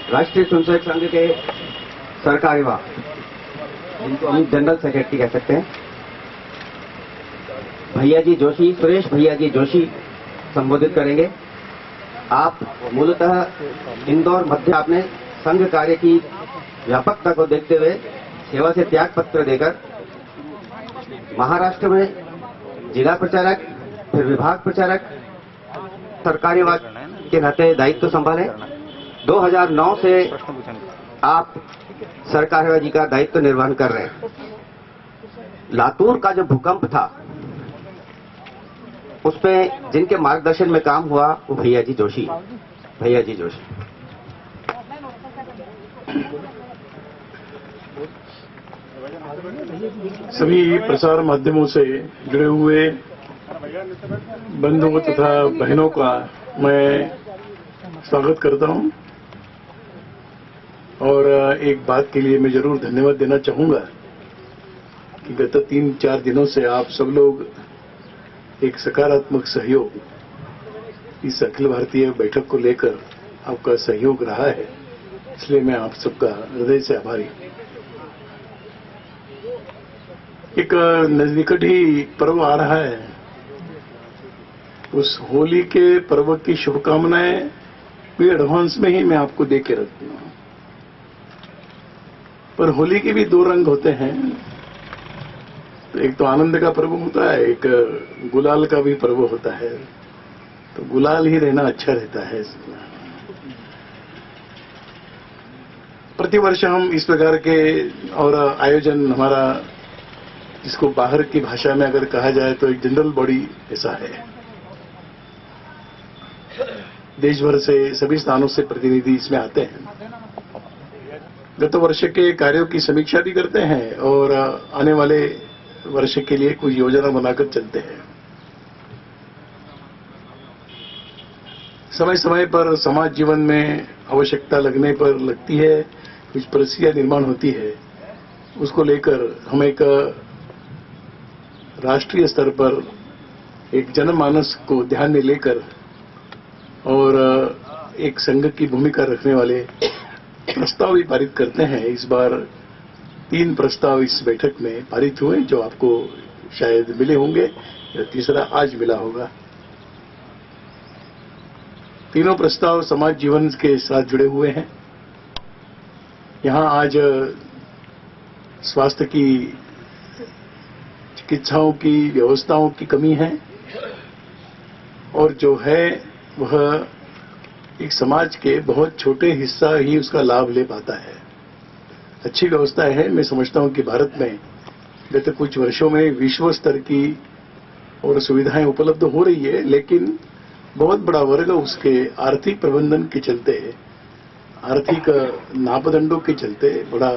राष्ट्रीय स्वयंसेवक संघ के सरकार्यवाह, जिनको हम जनरल सेक्रेटरी कह सकते हैं, भैया जी जोशी, सुरेश भैया जी जोशी संबोधित करेंगे। आप मूलतः इंदौर मध्य आपने संघ कार्य की व्यापकता को देखते हुए सेवा से त्याग पत्र देकर महाराष्ट्र में जिला प्रचारक, फिर विभाग प्रचारक, सरकार्यवाह के नाते दायित्व संभाले। 2009 से आप सरकार्यवाह जी का दायित्व निर्वहन कर रहे हैं। लातूर का जो भूकंप था उसमें जिनके मार्गदर्शन में काम हुआ वो भैया जी जोशी। सभी प्रसार माध्यमों से जुड़े हुए बंधुओं तथा बहनों का मैं स्वागत करता हूं और एक बात के लिए मैं जरूर धन्यवाद देना चाहूंगा कि गत 3-4 दिनों से आप सब लोग एक सकारात्मक सहयोग इस अखिल भारतीय बैठक को लेकर आपका सहयोग रहा है, इसलिए मैं आप सबका हृदय से आभारी हूं। एक नजदीकट ही पर्व आ रहा है, उस होली के पर्व की शुभकामनाएं भी एडवांस में ही मैं आपको दे के रखती हूं। पर होली के भी 2 रंग होते हैं, तो एक तो आनंद का पर्व होता है, एक गुलाल का भी पर्व होता है। तो गुलाल ही रहना अच्छा रहता है। प्रतिवर्ष हम इस प्रकार के और आयोजन हमारा, जिसको बाहर की भाषा में अगर कहा जाए तो एक जनरल बॉडी ऐसा है। देश भर से सभी स्थानों से प्रतिनिधि इसमें आते हैं, गत वर्ष के कार्यों की समीक्षा भी करते हैं और आने वाले वर्ष के लिए कुछ योजना बनाकर चलते हैं। समय समय पर समाज जीवन में आवश्यकता लगने पर लगती है, कुछ परिस्थितियां निर्माण होती है, उसको लेकर हम एक राष्ट्रीय स्तर पर एक जनमानस को ध्यान में लेकर और एक संघ की भूमिका रखने वाले प्रस्ताव भी पारित करते हैं। इस बार 3 प्रस्ताव इस बैठक में पारित हुए, जो आपको शायद मिले होंगे या तीसरा आज मिला होगा। तीनों प्रस्ताव समाज जीवन के साथ जुड़े हुए हैं। यहां आज स्वास्थ्य की, चिकित्साओं की व्यवस्थाओं की कमी है और जो है वह एक समाज के बहुत छोटे हिस्सा ही उसका लाभ ले पाता है। अच्छी व्यवस्था है, मैं समझता हूं कि भारत में गत कुछ वर्षों में विश्व स्तर की और सुविधाएं उपलब्ध हो रही है, लेकिन बहुत बड़ा वर्ग उसके आर्थिक प्रबंधन के चलते, आर्थिक नापदंडों के चलते बड़ा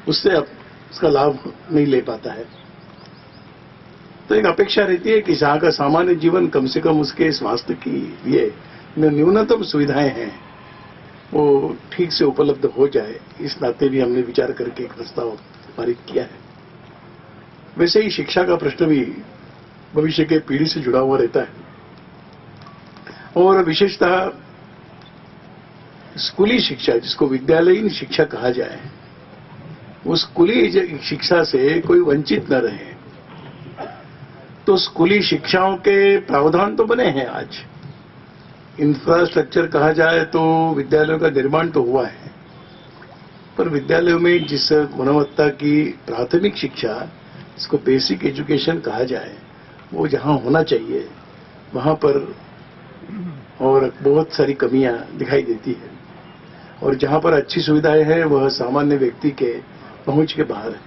उससे उसका लाभ नहीं ले पाता है। तो एक अपेक्षा रहती है कि जहां का सामान्य जीवन कम से कम उसके स्वास्थ्य की लिए न्यूनतम सुविधाएं हैं वो ठीक से उपलब्ध हो जाए। इस नाते भी हमने विचार करके एक प्रस्ताव पारित किया है। वैसे ही शिक्षा का प्रश्न भी भविष्य के पीढ़ी से जुड़ा हुआ रहता है और विशेषतः स्कूली शिक्षा, जिसको विद्यालयीन शिक्षा कहा जाए, उस स्कूली शिक्षा से कोई वंचित न रहे। तो स्कूली शिक्षाओं के प्रावधान तो बने हैं। आज इंफ्रास्ट्रक्चर कहा जाए तो विद्यालयों का निर्माण तो हुआ है, पर विद्यालयों में जिस गुणवत्ता की प्राथमिक शिक्षा, जिसको बेसिक एजुकेशन कहा जाए, वो जहां होना चाहिए वहां पर और बहुत सारी कमियां दिखाई देती है और जहां पर अच्छी सुविधाएं हैं वह सामान्य व्यक्ति के पहुंच के बाहर है।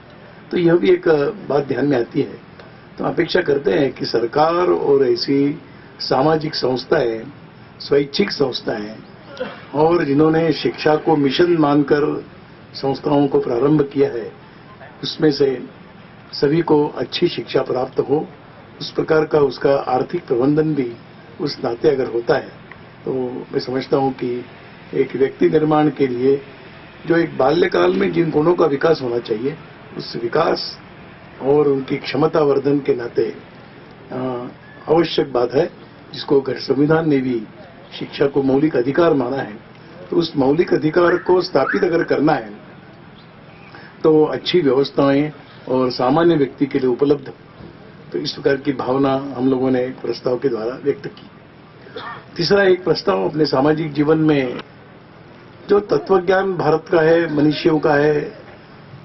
तो यह भी एक बात ध्यान में आती है। तो अपेक्षा करते हैं कि सरकार और ऐसी सामाजिक संस्थाएं, स्वैच्छिक संस्थाएं और जिन्होंने शिक्षा को मिशन मानकर संस्थाओं को प्रारंभ किया है, उसमें से सभी को अच्छी शिक्षा प्राप्त हो, उस प्रकार का उसका आर्थिक प्रबंधन भी उस नाते अगर होता है तो मैं समझता हूं कि एक व्यक्ति निर्माण के लिए जो एक बाल्यकाल में जिन गुणों का विकास होना चाहिए, उस विकास और उनकी क्षमता वर्धन के नाते आवश्यक बात है, जिसको संविधान ने भी शिक्षा को मौलिक अधिकार माना है। तो उस मौलिक अधिकार को स्थापित अगर करना है तो अच्छी व्यवस्थाएं और सामान्य व्यक्ति के लिए उपलब्ध, तो इस प्रकार की भावना हम लोगों ने एक प्रस्ताव के द्वारा व्यक्त की। तीसरा एक प्रस्ताव अपने सामाजिक जीवन में जो तत्वज्ञान भारत का है, मनुष्यों का है,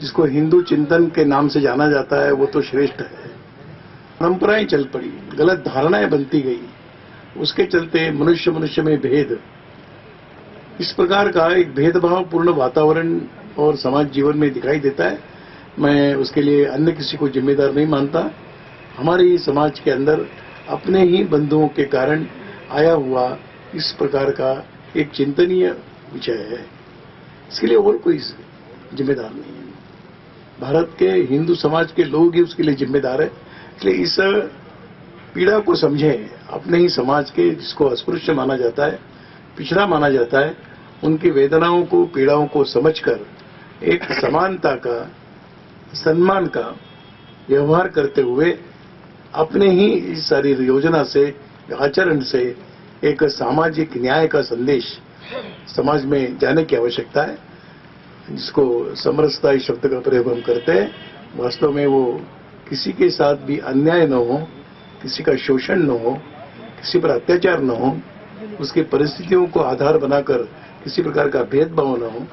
जिसको हिंदू चिंतन के नाम से जाना जाता है, वो तो श्रेष्ठ है। परंपराएं चल पड़ी, गलत धारणाएं बनती गई, उसके चलते मनुष्य मनुष्य में भेद, इस प्रकार का एक भेदभावपूर्ण वातावरण और समाज जीवन में दिखाई देता है। मैं उसके लिए अन्य किसी को जिम्मेदार नहीं मानता। हमारे समाज के अंदर अपने ही बंधुओं के कारण आया हुआ इस प्रकार का एक चिंतनीय विषय है, इसके लिए और कोई जिम्मेदार नहीं है। भारत के हिंदू समाज के लोग ही उसके लिए जिम्मेदार है। इसलिए इस पीड़ा को समझें, अपने ही समाज के जिसको अस्पृश्य माना जाता है, पिछड़ा माना जाता है, उनकी वेदनाओं को, पीड़ाओं को समझकर एक समानता का, सम्मान का व्यवहार करते हुए अपने ही इस सारी योजना से, आचरण से एक सामाजिक न्याय का संदेश समाज में जाने की आवश्यकता है, जिसको समरसता इस शब्द का प्रयोग हम करते हैं। वास्तव में वो किसी के साथ भी अन्याय न हो, किसी का शोषण न हो, किसी पर अत्याचार न हो, उसकी परिस्थितियों को आधार बनाकर किसी प्रकार का भेदभाव न हो,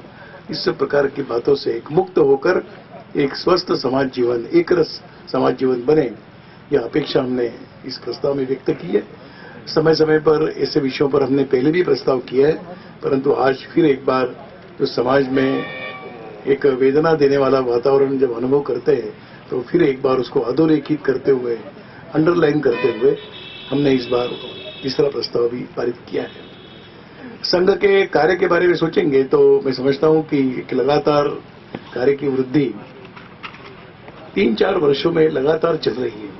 इस प्रकार की बातों से एक मुक्त होकर एक स्वस्थ समाज जीवन, एक रस समाज जीवन बने, यह अपेक्षा हमने इस प्रस्ताव में व्यक्त की है। समय समय पर ऐसे विषयों पर हमने पहले भी प्रस्ताव किया है, परंतु आज फिर एक बार जो समाज में एक वेदना देने वाला वातावरण जब अनुभव करते हैं, तो फिर एक बार उसको अधोरेखित करते हुए, अंडरलाइन करते हुए हमने इस बार तीसरा प्रस्ताव भी पारित किया है। संघ के कार्य के बारे में सोचेंगे तो मैं समझता हूं कि एक लगातार कार्य की वृद्धि 3-4 वर्षों में लगातार चल रही है,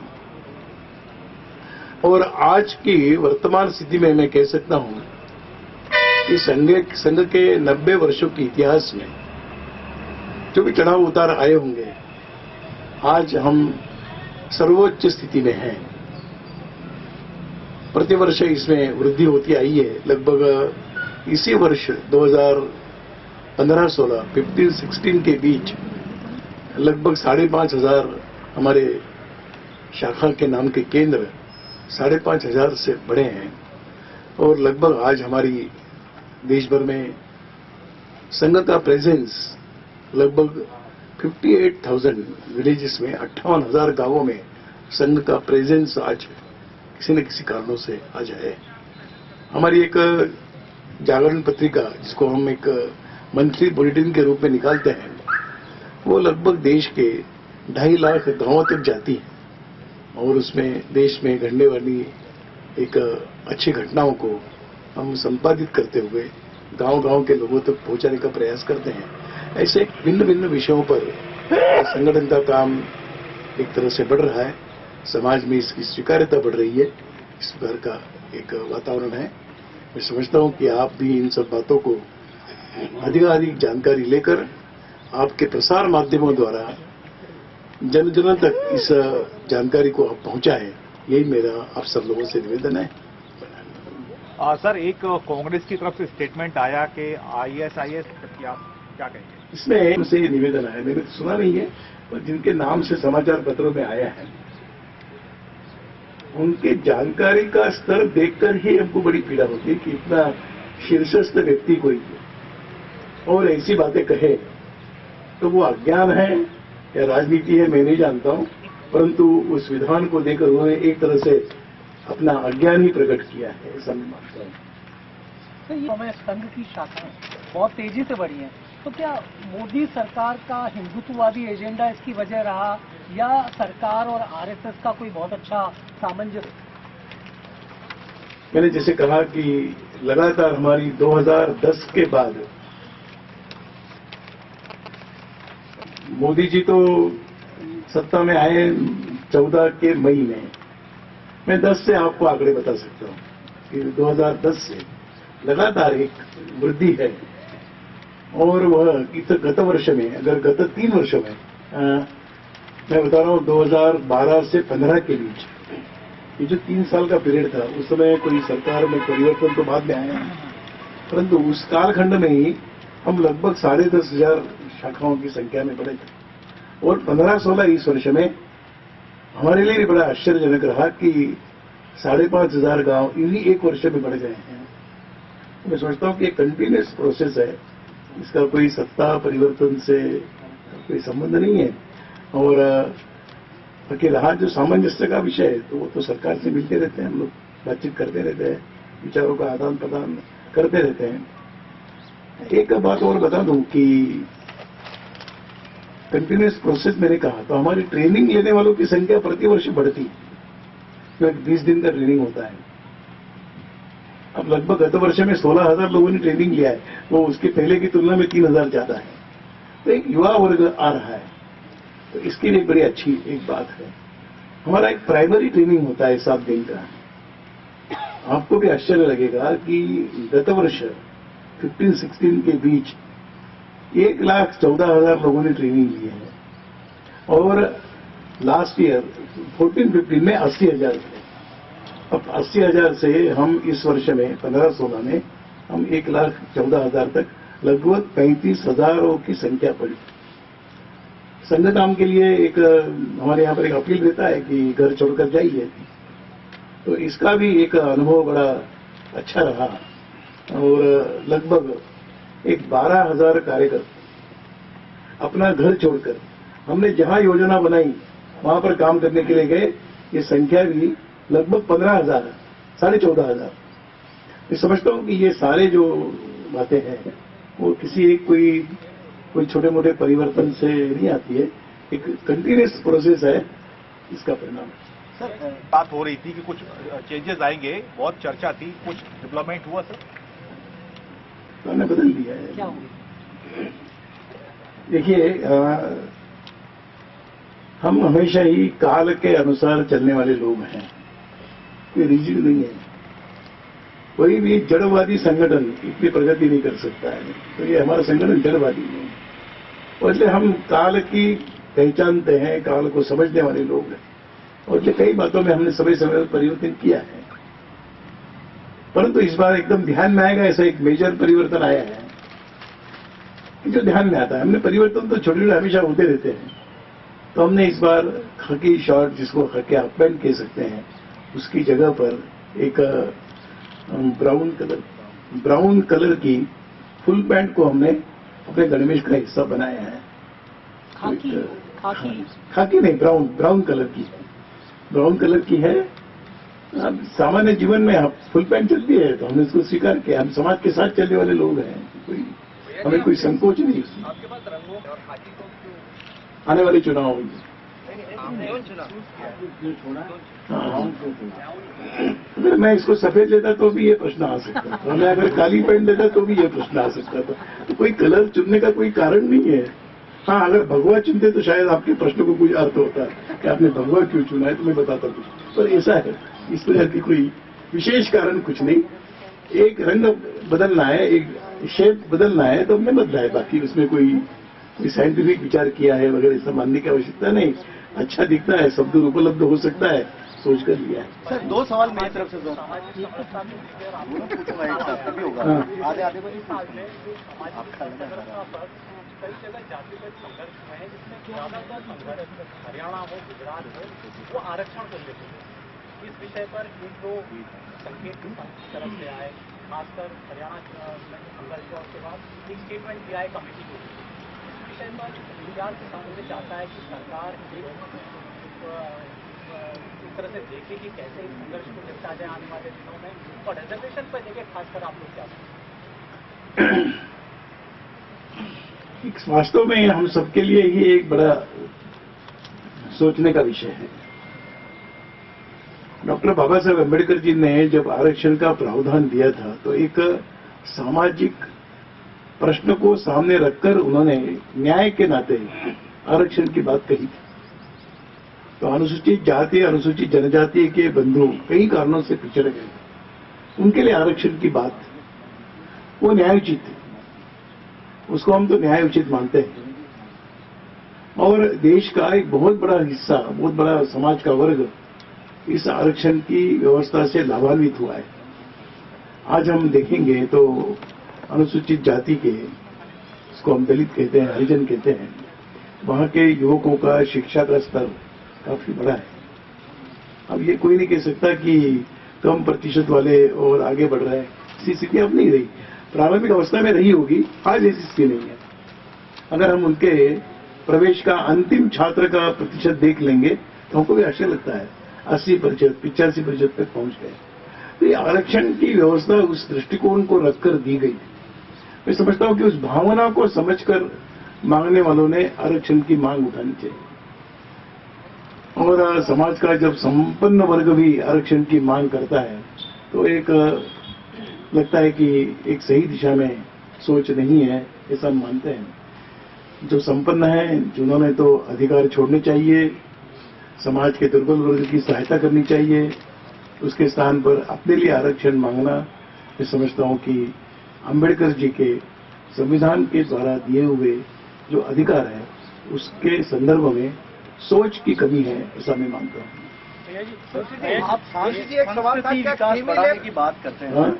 और आज की वर्तमान स्थिति में मैं कह सकता हूं कि संघ के 90 वर्षों के इतिहास में जो भी चढ़ाव उतार आए होंगे, आज हम सर्वोच्च स्थिति में हैं। प्रतिवर्ष इसमें वृद्धि होती आई है। लगभग इसी वर्ष 2015-16, 15-16 के बीच लगभग 5,500 हमारे शाखा के नाम के केंद्र 5,500 से बढ़े हैं, और लगभग आज हमारी देश भर में संघ का प्रेजेंस लगभग 58,000 विलेजेस में, 58,000 गांवों में संघ का प्रेजेंस आज किसी न किसी कारणों से आज है। हमारी एक जागरण पत्रिका, जिसको हम एक मंथली बुलेटिन के रूप में निकालते हैं, वो लगभग देश के 2.5 लाख गांवों तक जाती है, और उसमें देश में घटने वाली एक अच्छी घटनाओं को हम संपादित करते हुए गांव-गांव के लोगों तक पहुंचाने का प्रयास करते हैं। ऐसे भिन्न भिन्न विषयों पर संगठन का काम एक तरह से बढ़ रहा है, समाज में इसकी स्वीकार्यता बढ़ रही है, इस प्रकार का एक वातावरण है। मैं समझता हूं कि आप भी इन सब बातों को अधिकाधिक जानकारी लेकर आपके प्रसार माध्यमों द्वारा जन जन तक इस जानकारी को आप पहुंचाएं, यही मेरा आप सब लोगों से निवेदन है। सर, एक कांग्रेस की तरफ से स्टेटमेंट आया कि ISIS क्या कहेंगे? इसमें उनसे निवेदन आया, मैंने सुना नहीं है, पर जिनके नाम से समाचार पत्रों में आया है, उनके जानकारी का स्तर देखकर ही हमको बड़ी पीड़ा होती है कि इतना शीर्षस्थ व्यक्ति कोई और ऐसी बातें कहे, तो वो अज्ञान है या राजनीति है मैं नहीं जानता हूं, परंतु उस विधान को देकर उन्होंने एक तरह से अपना अज्ञान ही प्रकट किया है, ऐसा मैं मानता हूं। संघ की शाखाएं बहुत तेजी से बढ़ी हैं, तो क्या मोदी सरकार का हिंदुत्ववादी एजेंडा इसकी वजह रहा, या सरकार और RSS का कोई बहुत अच्छा सामंजस्य? मैंने जैसे कहा कि लगातार हमारी 2010 के बाद मोदी जी तो सत्ता में आए 14 के मई में, मैं 10 से आपको आंकड़े बता सकता हूं कि 2010 से लगातार एक वृद्धि है, और वह गत वर्ष में, अगर गत 3 वर्षों में मैं बता रहा हूं 2012 से 15 के बीच, ये जो 3 साल का पीरियड था, उस समय कोई सरकार में परिवर्तन तो बाद में आया, परंतु उस कालखंड में ही हम लगभग 10,500 शाखाओं की संख्या में बढ़े थे और 15-16 इस वर्ष में हमारे लिए भी बड़ा आश्चर्यजनक रहा कि 5,500 गांव इन्हीं एक वर्ष में बढ़ गए हैं। मैं समझता हूं कि एक कंटिन्यूस प्रोसेस है, इसका कोई सत्ता परिवर्तन से कोई संबंध नहीं है। और बाकी रहा जो सामंजस्य का विषय है तो वो तो सरकार से मिलते रहते हैं, हम लोग बातचीत करते रहते हैं, विचारों का आदान प्रदान करते रहते हैं। एक बात और बता दूं कि कंटिन्यूस प्रोसेस मैंने कहा तो हमारी ट्रेनिंग लेने वालों की संख्या प्रतिवर्ष बढ़ती है, जो एक 20 दिन का ट्रेनिंग होता है। अब लगभग गत वर्ष में 16,000 लोगों ने ट्रेनिंग लिया है, तो उसके पहले की तुलना में 3,000 ज्यादा है। तो एक युवा वर्ग आ रहा है, तो इसके लिए बड़ी अच्छी एक बात है। हमारा एक प्राइमरी ट्रेनिंग होता है 7 दिन का। आपको भी आश्चर्य लगेगा कि गत वर्ष 15-16 के बीच 1,14,000 लोगों ने ट्रेनिंग ली है और लास्ट ईयर 14-15 में 80,000 थे। अब 80,000 से हम इस वर्ष में 15-16 में हम 1,14,000 तक लगभग 35,000 की संख्या पड़ी। संघ काम के लिए एक हमारे यहाँ पर एक अपील रहता है कि घर छोड़कर जाइए, तो इसका भी एक अनुभव बड़ा अच्छा रहा और लगभग एक 12,000 कार्यकर्ता अपना घर छोड़कर हमने जहां योजना बनाई वहां पर काम करने के लिए गए। ये संख्या भी लगभग 15,000 है, 14,500। मैं समझता हूं कि ये सारे जो बातें हैं वो किसी एक कोई छोटे मोटे परिवर्तन से नहीं आती है, एक कंटिन्यूस प्रोसेस है, इसका परिणाम है। सर बात हो रही थी कि कुछ चेंजेस आएंगे, बहुत चर्चा थी, कुछ डेवलपमेंट हुआ सर? तो हमने बदल दिया है। क्या हुआ? देखिए हम हमेशा ही काल के अनुसार चलने वाले लोग हैं, कोई रिजिड नहीं है। कोई भी जड़वादी संगठन इतनी प्रगति नहीं कर सकता है, तो ये हमारा संगठन जड़वादी नहीं है। और इसलिए हम काल की पहचानते हैं, काल को समझने वाले लोग हैं और इसलिए कई बातों में हमने समय समय पर परिवर्तन किया है। परंतु इस बार एकदम ध्यान में आएगा ऐसा एक मेजर परिवर्तन आया है जो ध्यान में आता है। हमने परिवर्तन तो छोटे छोटे हमेशा होते रहते हैं, तो हमने इस बार खाकी शॉर्ट, जिसको खाकी हाफ पैंट कह सकते हैं, उसकी जगह पर एक ब्राउन कलर की फुल पैंट को हमने अपने गणवेश का हिस्सा बनाया है। खाकी नहीं, ब्राउन कलर की है। अब सामान्य जीवन में फुल पैंट चलती है तो हमने इसको स्वीकार किया। हम समाज के साथ चलने वाले लोग हैं, हमें कोई संकोच नहीं उसमें। आने वाले चुनाव में अगर मैं इसको सफेद लेता तो भी ये प्रश्न आ सकता था, मैं अगर काली पैंट लेता तो भी ये प्रश्न आ सकता था। तो कोई कलर चुनने का कोई कारण नहीं है। हाँ, अगर भगवा चुनते तो शायद आपके प्रश्न को कुछ अर्थ होता कि आपने भगवा क्यों चुना है, तो मैं बताता कुछ, पर ऐसा है, इस तरह की कोई विशेष कारण कुछ नहीं। एक रंग बदलना है, एक शेप बदलना है तो हमने बदला है, बाकी उसमें कोई साइंटिफिक विचार किया है वगैरह ऐसा मानने की आवश्यकता नहीं। अच्छा दिखता है, शब्द उपलब्ध हो सकता है, सोच कर लिया है। सर 2 सवाल मेरी तरफ से सर। कई जगह जातिगत संघर्ष है, जिसमें ज्यादातर संघर्ष हरियाणा हो, गुजरात हो, वो आरक्षण को लेकर इस विषय पर एक दो संकेत तरफ से आए, खासकर हरियाणा संघर्ष हुआ उसके बाद एक स्टेटमेंट दिया है कमेटी को। इस विषय पर गुजरात किसान मुझे चाहता है कि सरकार इस तरह से देखे कि कैसे इस संघर्ष को निपटा जाए आने वाले दिनों में, और रिजर्वेशन पर देखे खासकर आप लोग क्या। वास्तव में हम सबके लिए ही एक बड़ा सोचने का विषय है। डॉक्टर बाबा साहेब अम्बेडकर जी ने जब आरक्षण का प्रावधान दिया था तो एक सामाजिक प्रश्न को सामने रखकर उन्होंने न्याय के नाते आरक्षण की बात कही थी। तो अनुसूचित जाति, अनुसूचित जनजाति के बंधु कई कारणों से पिछड़ गए, उनके लिए आरक्षण की बात वो न्यायोचित थी, उसको हम तो न्याय उचित मानते हैं। और देश का एक बहुत बड़ा हिस्सा, बहुत बड़ा समाज का वर्ग इस आरक्षण की व्यवस्था से लाभान्वित हुआ है। आज हम देखेंगे तो अनुसूचित जाति के, इसको हम दलित कहते हैं, हरिजन कहते हैं, वहां के युवकों का शिक्षा का स्तर काफी बड़ा है। अब ये कोई नहीं कह सकता कि कम प्रतिशत वाले और आगे बढ़ रहे हैं, ऐसी स्थिति अब नहीं रही। प्रारंभिक अवस्था में रही होगी, आज ऐसी स्थिति नहीं है। अगर हम उनके प्रवेश का अंतिम छात्र का प्रतिशत देख लेंगे तो हमको भी आश्चर्य लगता है, 80%, 85% तक पहुंच गए। तो ये आरक्षण की व्यवस्था उस दृष्टिकोण को रखकर दी गई। मैं समझता हूं कि उस भावना को समझकर मांगने वालों ने आरक्षण की मांग उठानी चाहिए। और समाज का जब संपन्न वर्ग भी आरक्षण की मांग करता है तो एक लगता है कि एक सही दिशा में सोच नहीं है, ऐसा हम मानते हैं। जो संपन्न है, जिन्होंने तो अधिकार छोड़ने चाहिए, समाज के दुर्बल वर्ग की सहायता करनी चाहिए, उसके स्थान पर अपने लिए आरक्षण मांगना, मैं समझता हूं कि अंबेडकर जी के संविधान के द्वारा दिए हुए जो अधिकार है उसके संदर्भ में सोच की कमी है, ऐसा मैं मानता हूं। आप सांस्कृतिक विकास बढ़ाने की बात करते हैं, हाँ?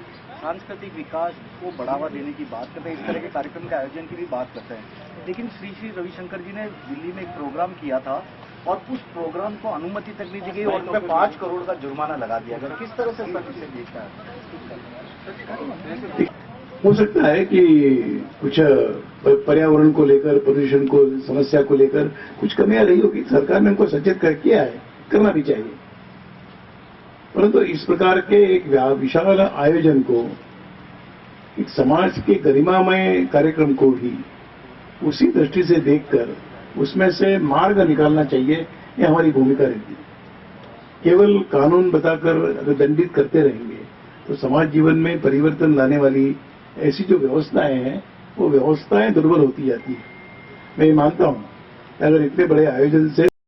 सांस्कृतिक विकास को बढ़ावा देने की बात करते हैं, इस तरह के कार्यक्रम के आयोजन की भी बात करते हैं, लेकिन श्री श्री रविशंकर जी ने दिल्ली में एक प्रोग्राम किया था और उस प्रोग्राम को अनुमति तक नहीं दी गई और उन पर 5 करोड़ का जुर्माना लगा दिया गया। किस तरह से सर इसे देखता है? हो सकता है कि कुछ पर्यावरण को लेकर, प्रदूषण को, समस्या को लेकर कुछ कमियां रही होगी, सरकार ने उनको सचेत कर किया है, करना भी चाहिए। परंतु इस प्रकार के एक विशाल आयोजन को, एक समाज के गरिमामय कार्यक्रम को ही उसी दृष्टि से देखकर उसमें से मार्ग निकालना चाहिए, ये हमारी भूमिका रहती है। केवल कानून बताकर अगर दंडित करते रहेंगे तो समाज जीवन में परिवर्तन लाने वाली ऐसी जो व्यवस्थाएं हैं वो व्यवस्थाएं दुर्बल होती जाती है। मैं ये मानता हूं कि अगर इतने बड़े आयोजन से